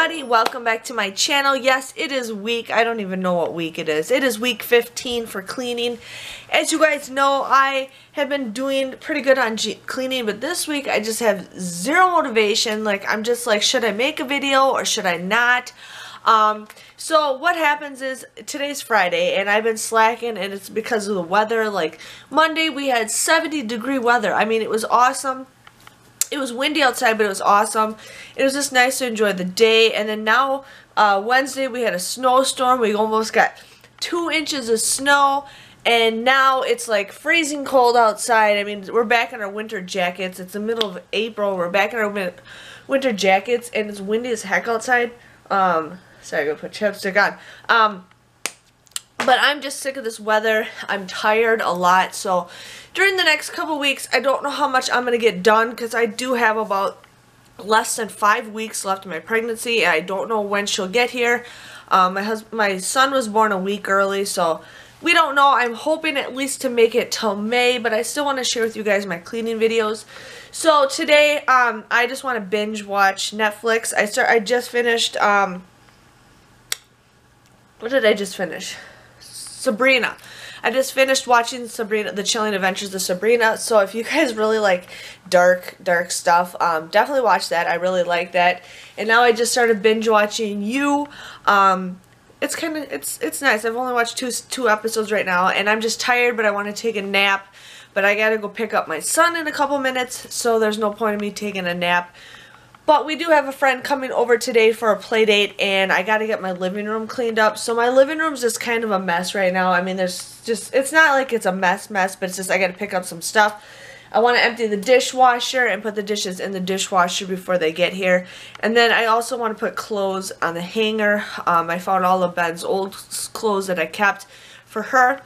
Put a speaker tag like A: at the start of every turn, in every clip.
A: everybody, welcome back to my channel. Yes, it is I don't even know what week it is. It is week 15 for cleaning. As you guys know, I have been doing pretty good on cleaning, but this week I just have zero motivation. Like, I'm just like, should I make a video or should I not? So what happens is, today's Friday and I've been slacking, and it's because of the weather. Like, Monday we had 70-degree weather. I mean, it was awesome. It was windy outside, but it was awesome. It was just nice to enjoy the day. And then now, Wednesday, we had a snowstorm. We almost got 2 inches of snow. And now it's like freezing cold outside. I mean, we're back in our winter jackets. It's the middle of April. We're back in our winter jackets. And it's windy as heck outside. Sorry, I gotta put chapstick on. But I'm just sick of this weather. I'm tired a lot. So during the next couple weeks, I don't know how much I'm going to get done, because I do have about less than 5 weeks left in my pregnancy. I don't know when she'll get here. My son was born a week early, so we don't know. I'm hoping at least to make it till May, but I still want to share with you guys my cleaning videos. So today, I just want to binge watch Netflix. I just finished, what did I just finish? Sabrina. I just finished watching Sabrina, The Chilling Adventures of Sabrina. So if you guys really like dark stuff, definitely watch that. I really like that. And now I just started binge watching You. It's nice. I've only watched two episodes right now, and I'm just tired, but I want to take a nap. But I gotta go pick up my son in a couple minutes, so there's no point in me taking a nap. But we do have a friend coming over today for a play date, and I got to get my living room cleaned up. So my living room's just kind of a mess right now. I mean, it's not like it's a mess, but it's just I got to pick up some stuff. I want to empty the dishwasher and put the dishes in the dishwasher before they get here. And then I also want to put clothes on the hanger. I found all of Ben's old clothes that I kept for her.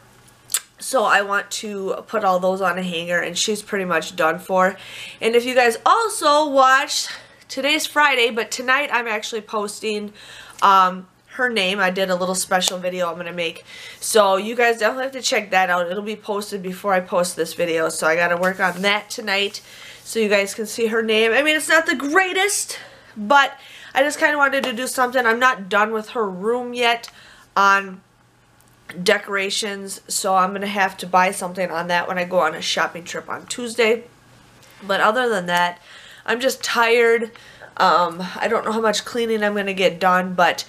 A: So I want to put all those on a hanger, and she's pretty much done for. And if you guys also watched... Today's Friday, but tonight I'm actually posting her name. I did a little special video I'm going to make. So you guys definitely have to check that out. It'll be posted before I post this video. So I got to work on that tonight so you guys can see her name. I mean, it's not the greatest, but I just kind of wanted to do something. I'm not done with her room yet on decorations. So I'm going to have to buy something on that when I go on a shopping trip on Tuesday. But other than that, I'm just tired. I don't know how much cleaning I'm going to get done, but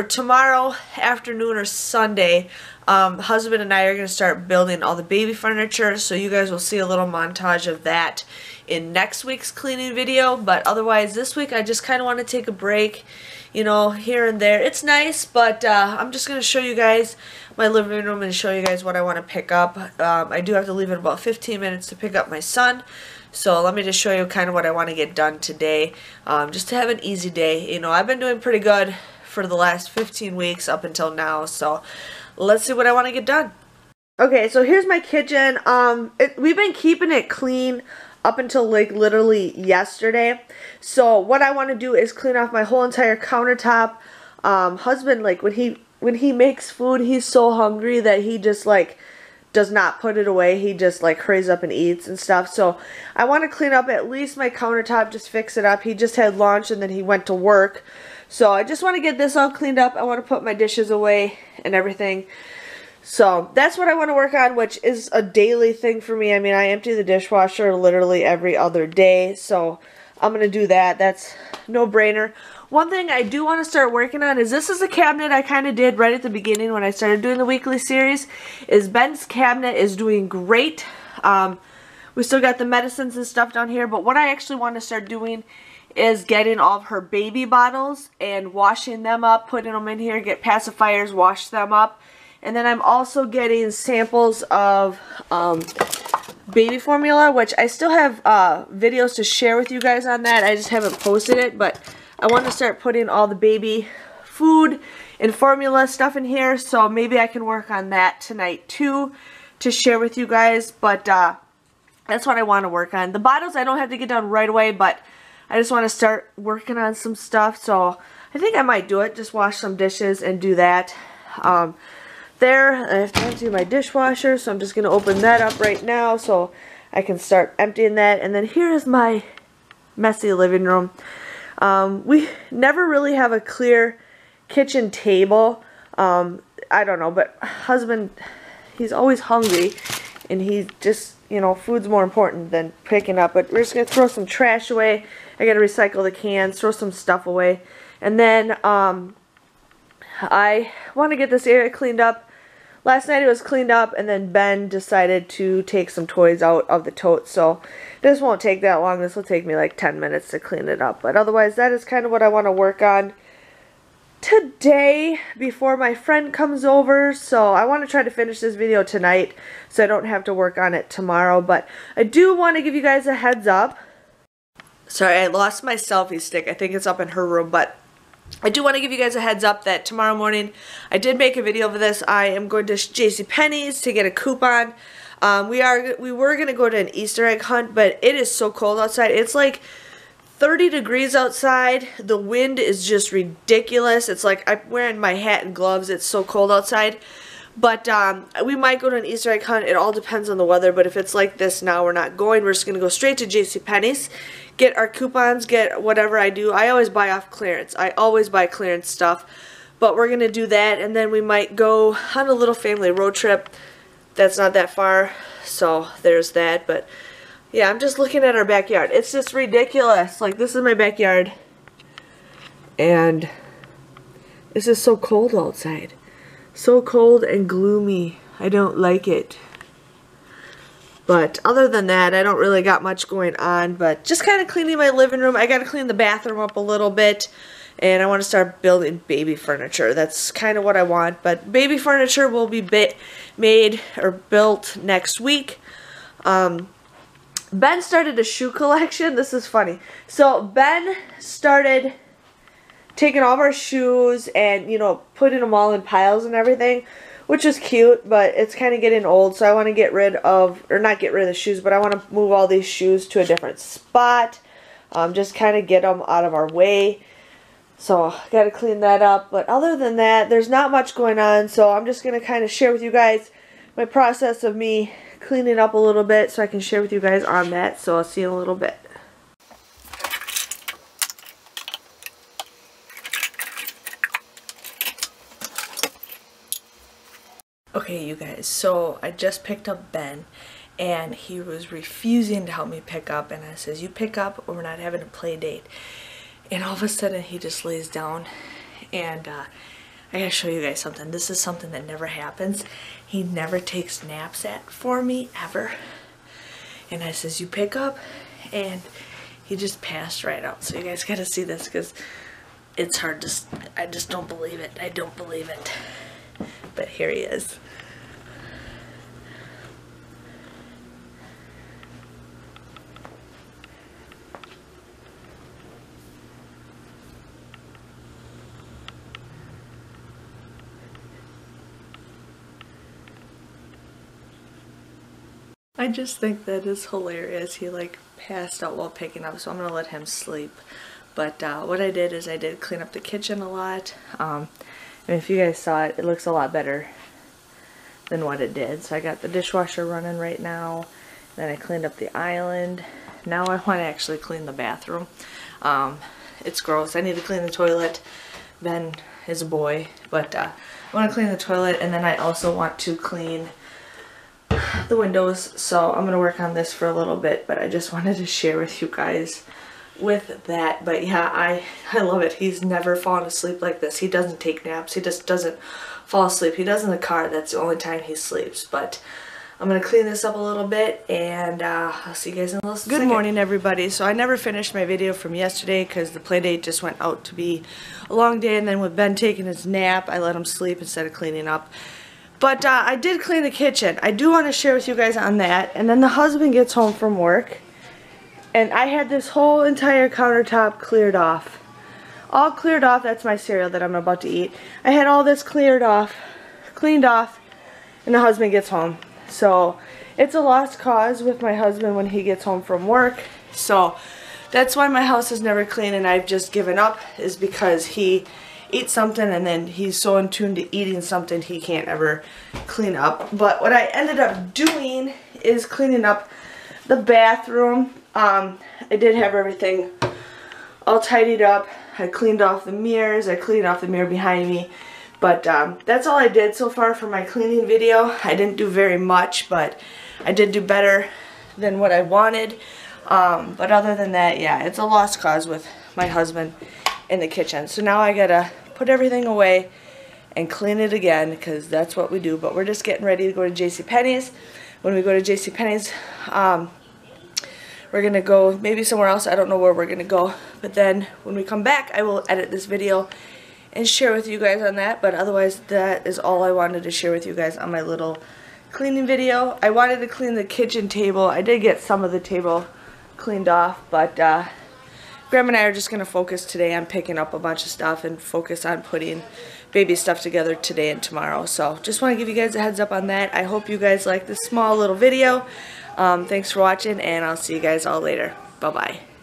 A: tomorrow afternoon or Sunday, husband and I are going to start building all the baby furniture, so you guys will see a little montage of that in next week's cleaning video. But otherwise, this week I just kind of want to take a break, you know, here and there. It's nice, but I'm just going to show you guys my living room and show you guys what I want to pick up. I do have to leave in about 15 minutes to pick up my son. So let me just show you kind of what I want to get done today, just to have an easy day. You know, I've been doing pretty good for the last 15 weeks up until now, so let's see what I want to get done. Okay, so here's my kitchen. We've been keeping it clean up until like literally yesterday. So what I want to do is clean off my whole entire countertop. Husband, like when he makes food, he's so hungry that he just like does not put it away. He just like hurries up and eats and stuff. So I want to clean up at least my countertop, just fix it up. He just had lunch and then he went to work. So I just want to get this all cleaned up. I want to put my dishes away and everything. So that's what I want to work on, which is a daily thing for me. I mean, I empty the dishwasher literally every other day. So I'm going to do that. That's no brainer. One thing I do want to start working on is this is a cabinet I kind of did right at the beginning when I started doing the weekly series. Is Ben's cabinet is doing great. We still got the medicines and stuff down here, but what I actually want to start doing is getting all of her baby bottles and washing them up, putting them in here, get pacifiers, wash them up. And then I'm also getting samples of baby formula, which I still have videos to share with you guys on that. I just haven't posted it, but I want to start putting all the baby food and formula stuff in here, so maybe I can work on that tonight too to share with you guys. But that's what I want to work on. The bottles I don't have to get done right away, but I just want to start working on some stuff, so I think I might do it. Just wash some dishes and do that. There, I have to empty my dishwasher, so I'm just going to open that up right now so I can start emptying that. And then here is my messy living room. We never really have a clear kitchen table. I don't know, but husband, he's always hungry, and he just, you know, food's more important than picking up. But we're just going to throw some trash away. I got to recycle the cans, throw some stuff away. And then I want to get this area cleaned up. Last night it was cleaned up, and then Ben decided to take some toys out of the tote. So this won't take that long. This will take me like 10 minutes to clean it up. But otherwise, that is kind of what I want to work on today before my friend comes over. So I want to try to finish this video tonight so I don't have to work on it tomorrow. But I do want to give you guys a heads up. Sorry, I lost my selfie stick. I think it's up in her room, but I do want to give you guys a heads up that tomorrow morning I did make a video of this. I am going to JCPenney's to get a coupon. We were going to go to an Easter egg hunt, but it is so cold outside. It's like 30 degrees outside. The wind is just ridiculous. It's like I'm wearing my hat and gloves. It's so cold outside. But we might go to an Easter egg hunt. It all depends on the weather. But if it's like this now, we're not going. We're just going to go straight to JCPenney's, get our coupons, get whatever I do. I always buy off clearance. I always buy clearance stuff. But we're going to do that. And then we might go on a little family road trip. That's not that far. So there's that. But yeah, I'm just looking at our backyard. It's just ridiculous. Like, this is my backyard. And it's just so cold outside. So cold and gloomy. I don't like it. But other than that, I don't really got much going on. But just kind of cleaning my living room. I got to clean the bathroom up a little bit. And I want to start building baby furniture. That's kind of what I want. But baby furniture will be made or built next week. Ben started a shoe collection. This is funny. So Ben started taking all of our shoes and, you know, putting them all in piles and everything, which is cute, but it's kind of getting old. So I want to get rid of, or not get rid of the shoes, but I want to move all these shoes to a different spot. Just kind of get them out of our way. So got to clean that up. But other than that, there's not much going on. So I'm just going to kind of share with you guys my process of me cleaning up a little bit so I can share with you guys on that. So I'll see you in a little bit. Okay, you guys, so I just picked up Ben, and he was refusing to help me pick up, and I says, you pick up or we're not having a play date. And all of a sudden he just lays down, and I gotta show you guys something. This is something that never happens. He never takes naps for me, ever. And I says, you pick up, and he just passed right out. So you guys gotta see this, because it's hard to, I just don't believe it. I don't believe it. But here he is. I just think that is hilarious. He like passed out while picking up, so I'm gonna let him sleep. But what I did is I did clean up the kitchen a lot. And if you guys saw it, it looks a lot better than what it did. So I got the dishwasher running right now. Then I cleaned up the island. Now I want to actually clean the bathroom. It's gross. I need to clean the toilet. Ben is a boy, but I want to clean the toilet, and then I also want to clean the windows. So I'm going to work on this for a little bit, but I just wanted to share with you guys with that. But yeah, I love it. He's never fallen asleep like this. He doesn't take naps. He just doesn't fall asleep. He does in the car. That's the only time he sleeps. But I'm going to clean this up a little bit, and I'll see you guys in a little second. Good morning, everybody. So I never finished my video from yesterday because the play date just went out to be a long day, and then with Ben taking his nap, I let him sleep instead of cleaning up. But I did clean the kitchen. I do want to share with you guys on that. And then the husband gets home from work, and I had this whole entire countertop cleared off. All cleared off. That's my cereal that I'm about to eat. I had all this cleaned off, and the husband gets home. So it's a lost cause with my husband when he gets home from work. So that's why my house is never clean, and I've just given up, is because he eats something and then he's so in tune to eating something he can't ever clean up. But what I ended up doing is cleaning up the bathroom. I did have everything all tidied up. I cleaned off the mirrors. I cleaned off the mirror behind me. But that's all I did so far for my cleaning video. I didn't do very much, but I did do better than what I wanted. But other than that, yeah, it's a lost cause with my husband in the kitchen. So now I gotta put everything away and clean it again, because that's what we do. But we're just getting ready to go to JCPenney's. When we go to JCPenney's, we're gonna go maybe somewhere else. I don't know where we're gonna go. But then when we come back, I will edit this video and share with you guys on that. But otherwise, that is all I wanted to share with you guys on my little cleaning video. I wanted to clean the kitchen table. I did get some of the table cleaned off, but Graham and I are just going to focus today on picking up a bunch of stuff and focus on putting baby stuff together today and tomorrow. So just want to give you guys a heads up on that. I hope you guys like this small little video. Thanks for watching, and I'll see you guys all later. Bye-bye.